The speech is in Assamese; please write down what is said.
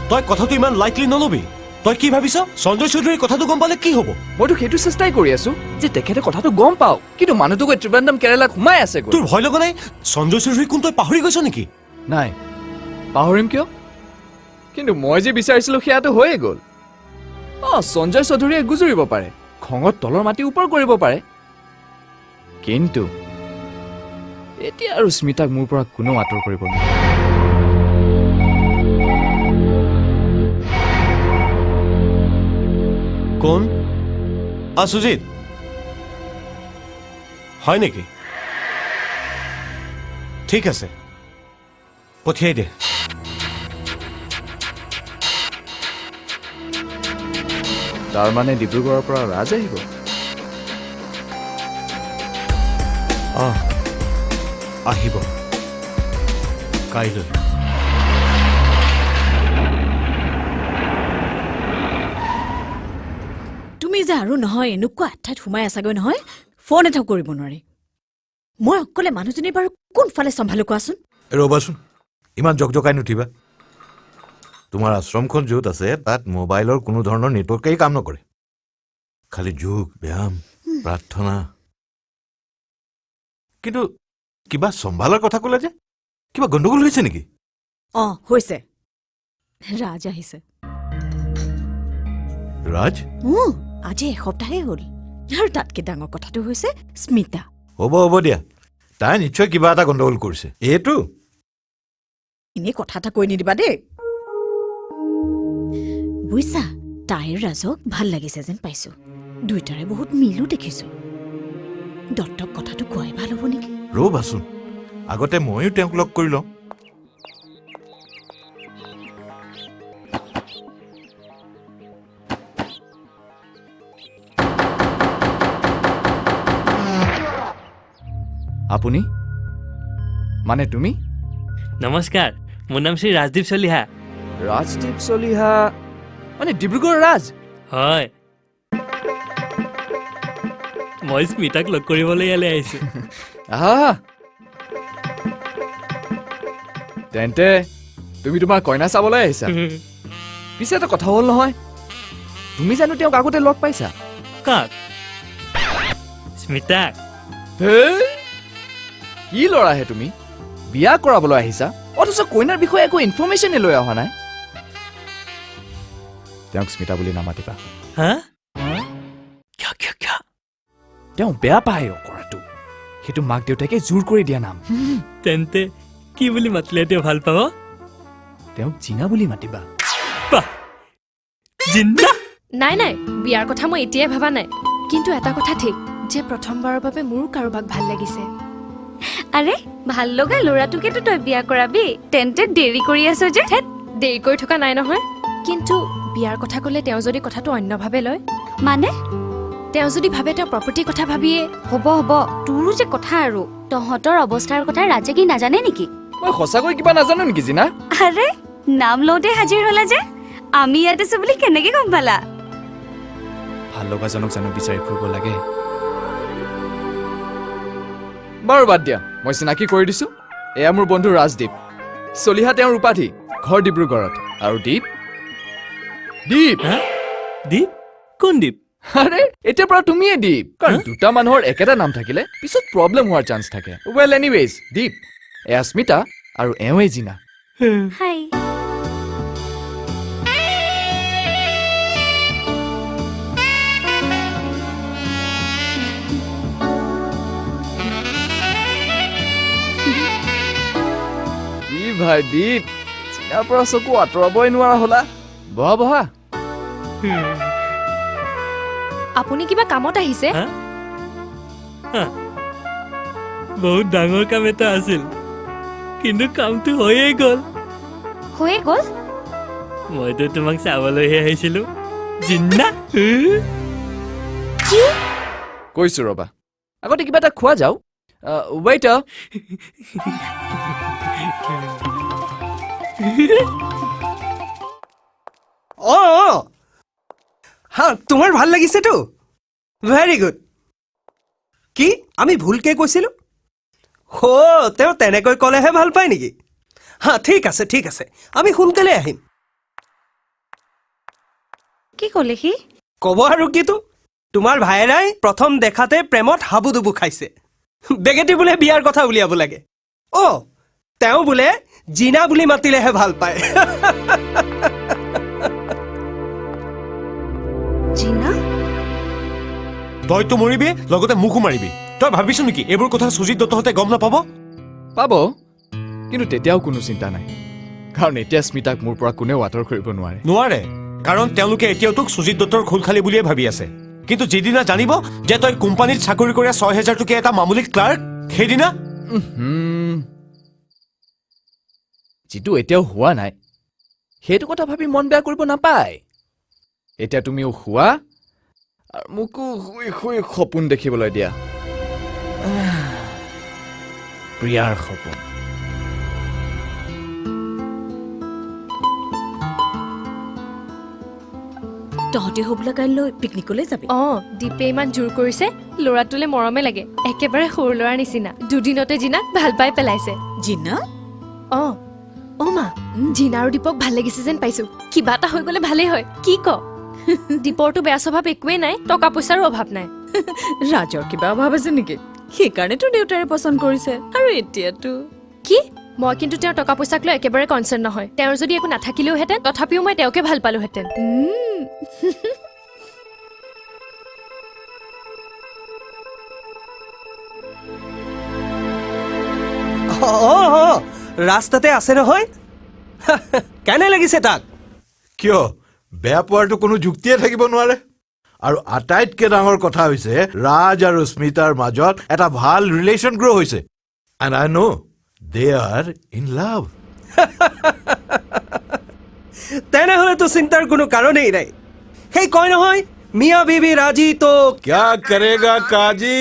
তই কথাটো ইমান লাইটলি নলবি তই কি ভাবিছ সঞ্জয় চৌধুৰীৰ কথাটো গম পালে কি হ'ব মইতো সেইটো চেষ্টাই কৰি আছো যে তেখেতে কথাটো গম পাও কিন্তু মানুহটো গৈ ত্ৰিবেণ্ডম কেৰেলাত সোমাই আছে তোৰ ভয় লগা নাই সঞ্জয় চৌধুৰী কোন তই পাহৰি গৈছ নেকি নাই পাহৰিম কিয় কিন্তু মই যে বিচাৰিছিলো সেয়াটো হৈয়ে গ'ল সঞ্জয় চৌধুৰীয়ে গুজৰিব পাৰে খঙত তলৰ মাটি ওপৰ কৰিব পাৰে কিন্তু এতিয়া আৰু স্মিতাক মোৰ পৰা কোনো আঁতৰ কৰিব নোৱাৰে কোন সুজিত হয় নেকি ঠিক আছে পঠিয়াই দে তাৰ মানে ডিব্ৰুগড়ৰ পৰা ৰাজ আহিব আহিব কাইলৈ তুমি যে আৰু নহয় এনেকুৱা এঠাইত সোমাই আছাগৈ নহয় ফোন এটাও কৰিব নোৱাৰি মই অকলে মানুহজনী বাৰু কোনফালে চম্ভালো কোৱাচোন ৰ'বাচোন ইমান জকজকাই নুঠিবা তোমাৰ আশ্ৰমখন য'ত আছে তাত মোবাইলৰ কোনো ধৰণৰ নেটৱৰ্কেই কাম নকৰে খালি যোগ ব্যায়াম প্ৰাৰ্থনা কিন্তু কিবা চম্ভালৰ কথা ক'লে যে কিবা গণ্ডগোল হৈছে নেকি হৈছে ৰাজ আহিছে ৰাজ আজি এসপ্তাহে হ'ল আৰু তাতকে ডাঙৰ কথাটো হৈছে স্মিতা হ'ব দিয়া তাই নিশ্চয় কিবা এটা গণ্ডগোল কৰিছে এইটো এনেই কথা এটা কৈ নিদিবা দেই বুইছা তাইৰ ৰাজক ভাল লাগিছে যেন পাইছো দুইটাৰে বহুত মিলো দেখিছো দত্তক কথাটো কোৱাই ভাল হ'ব নেকি ৰ'বাচোন আগতে ময়ো তেওঁক লগ কৰি লওঁ আপুনি মানে তুমি নমস্কাৰ মোৰ নাম শ্ৰী ৰাজদীপ চলিহা ৰাজদীপ চলিহা মানে ডিব্ৰুগড় ৰাজ হয় মই স্মিতাক লগ কৰিবলৈ ইয়ালৈ আহিছোঁ তেন্তে তুমি তোমাৰ কইনা চাবলৈ আহিছা পিছে এটা কথা হ'ল নহয় তুমি জানো তেওঁক আগতে লগ পাইছা কাক স্মিতাক কি ল'ৰাহে তুমি বিয়া কৰাবলৈ আহিছা অথচ কইনাৰ বিষয়ে একো ইনফৰমেশ্যনে লৈ অহা নাই তেওঁক স্মিতা বুলি নামাতিবা হা তেওঁ বেয়া পায় কৰাটো সেইটো মাক দেউতাকে জোৰ কৰি দিয়া নাম তেন্তে কি বুলি মাতিলে তেওঁ ভাল পাব তেওঁক জিনা বুলি মাতিবা জিন্দা নাই বিয়াৰ কথা মই এতিয়াই ভাবা নাই কিন্তু এটা কথা ঠিক যে প্ৰথমবাৰৰ বাবে মোৰো কাৰোবাক ভাল লাগিছে আৰে ভাল লগা ল'ৰাটোকেতো তই বিয়া কৰাবি তেন্তে দেৰি কৰি আছ যে দেৰি কৰি থকা নাই নহয় কিন্তু বিয়াৰ কথা ক'লে তেওঁ যদি কথাটো অন্যভাৱে লয় মানে তেওঁ যদি ভাবে তেওঁ প্ৰপাৰ্টিৰ কথা ভাবিয়ে হ'ব তোৰো যে কথা আৰু তহঁতৰ অৱস্থাৰ কথা ৰাজে কি নাজানে নেকি মই সঁচাকৈ কিবা নাজানো নেকি জিনা আৰে নাম লওঁতে হাজিৰ হলা যে আমি ইয়াত আছো বুলি কেনেকে গম পালা ভাল লগাজনক জানো বিচাৰি ফুৰিব লাগে বাৰু বাদ দিয়া মই চিনাকি কৰি দিছো এয়া মোৰ বন্ধু ৰাজদীপ চলিহা তেওঁৰ উপাধি ঘৰ ডিব্ৰুগড়ত আৰু দীপ দীপ কোন দীপ আৰে এতিয়াৰ পৰা তুমিয়ে দীপ কাৰণ দুটা মানুহৰ একেটা নাম থাকিলে পিছত প্ৰব্লেম হোৱাৰ চান্স থাকে ৱেল এনিৱেজ দীপ এয়া স্মিতা আৰু এওঁৱে জিনা হাই ভাই দীপ চিনাৰ পৰা চকু আঁতৰাবই নোৱাৰা হলা বহা আপুনি কিবা কামত আহিছে বহুত ডাঙৰ কাম এটা আছিল কিন্তু কামটো হৈয়ে গ'ল মইতো তোমাক চাবলৈহে আহিছিলো জিন্দা কৈছো ৰবা আগতে কিবা এটা খোৱা যাও ৱেইটাৰ তোমাৰ ভাল লাগিছেতো ভেৰি গুড কি আমি ভুলকে কৈছিলো তেওঁ তেনেকৈ ক'লেহে ভাল পায় নেকি ঠিক আছে আমি সোনকালে আহিম কি ক'লে সি? ক'ব আৰু কিতো তোমাৰ ভায়েৰাই প্ৰথম দেখাতে প্ৰেমত হাবুডুবু খাইছে বেগেটি বোলে বিয়াৰ কথা উলিয়াব লাগে তেওঁ বোলে জিনা বুলি মাতিলেহে ভাল পায় জিনা? তইতো মৰিবি লগতে মোকো মাৰিবি তই ভাবিছ নেকি এইবোৰ কথা সুজিত দত্তহঁতে গম নাপাব পাব কিন্তু তেতিয়াও কোনো চিন্তা নাই কাৰণ এতিয়া স্মিতাক মোৰ পৰা কোনেও আঁতৰ কৰিব নোৱাৰে নোৱাৰে কাৰণ তেওঁলোকে এতিয়াও তোক সুজিত দত্তৰ খোল খালি বুলিয়ে ভাবি আছে কিন্তু যিদিনা জানিব যে তই কোম্পানীত চাকৰি কৰা ৬,০০০ টকীয়া এটা মামুলি ক্লাৰ্ক সেইদিনা যিটো এতিয়াও হোৱা নাই সেইটো কথা ভাবি মন বেয়া কৰিব নাপায় এতিয়া তুমিও শোৱা আৰু মোকো শুই শুই সপোন দেখিবলৈ দিয়া প্ৰিয়াৰ সপোন তহঁতে হ'বলা কাইলৈ পিকনিকলৈ যাবি দীপে ইমান জোৰ কৰিছে ল'ৰাটোলে মৰমে লাগে একেবাৰে সৰু ল'ৰাৰ নিচিনা দুদিনতে জিনাক ভাল পাই পেলাইছে জিনা মা জিনা আৰু দীপক ভাল লাগিছে যেন পাইছো কিবা এটা হৈ গলে ভালেই হয় কি ক দীপৰটো বেয়া স্বভাৱ একোৱেই নাই টকা পইচাৰো অভাৱ নাই ৰাজৰ কিবা অভাৱ আছে নেকি সেইকাৰণেতো দেউতাৰে পচন্দ কৰিছে আৰু এতিয়াতো কি মই কিন্তু তেওঁৰ টকা পইচাক লৈ একেবাৰে কনচাৰ্ণ নহয় তেওঁৰ যদি একো নাথাকিলেওহেঁতেন তথাপিও মই তেওঁকে ভাল পালোহেঁতেন ৰাস্তাতে আছে নহয় কেনে লাগিছে তাক কিয় বেয়া পোৱাৰটো কোনো যুক্তিয়ে থাকিব নোৱাৰে আৰু আটাইতকৈ ডাঙৰ কথা হৈছে ৰাজ আৰু স্মিতাৰ মাজত এটা ভাল ৰিলেশ্যন গ্ৰ' হৈছে and I know' they are in love তেনেহ'লেতো চিন্তাৰ কোনো কাৰণেই নাই সেই কয় নহয় মিয়া বিবি ৰাজি তো क्या करेगा काजी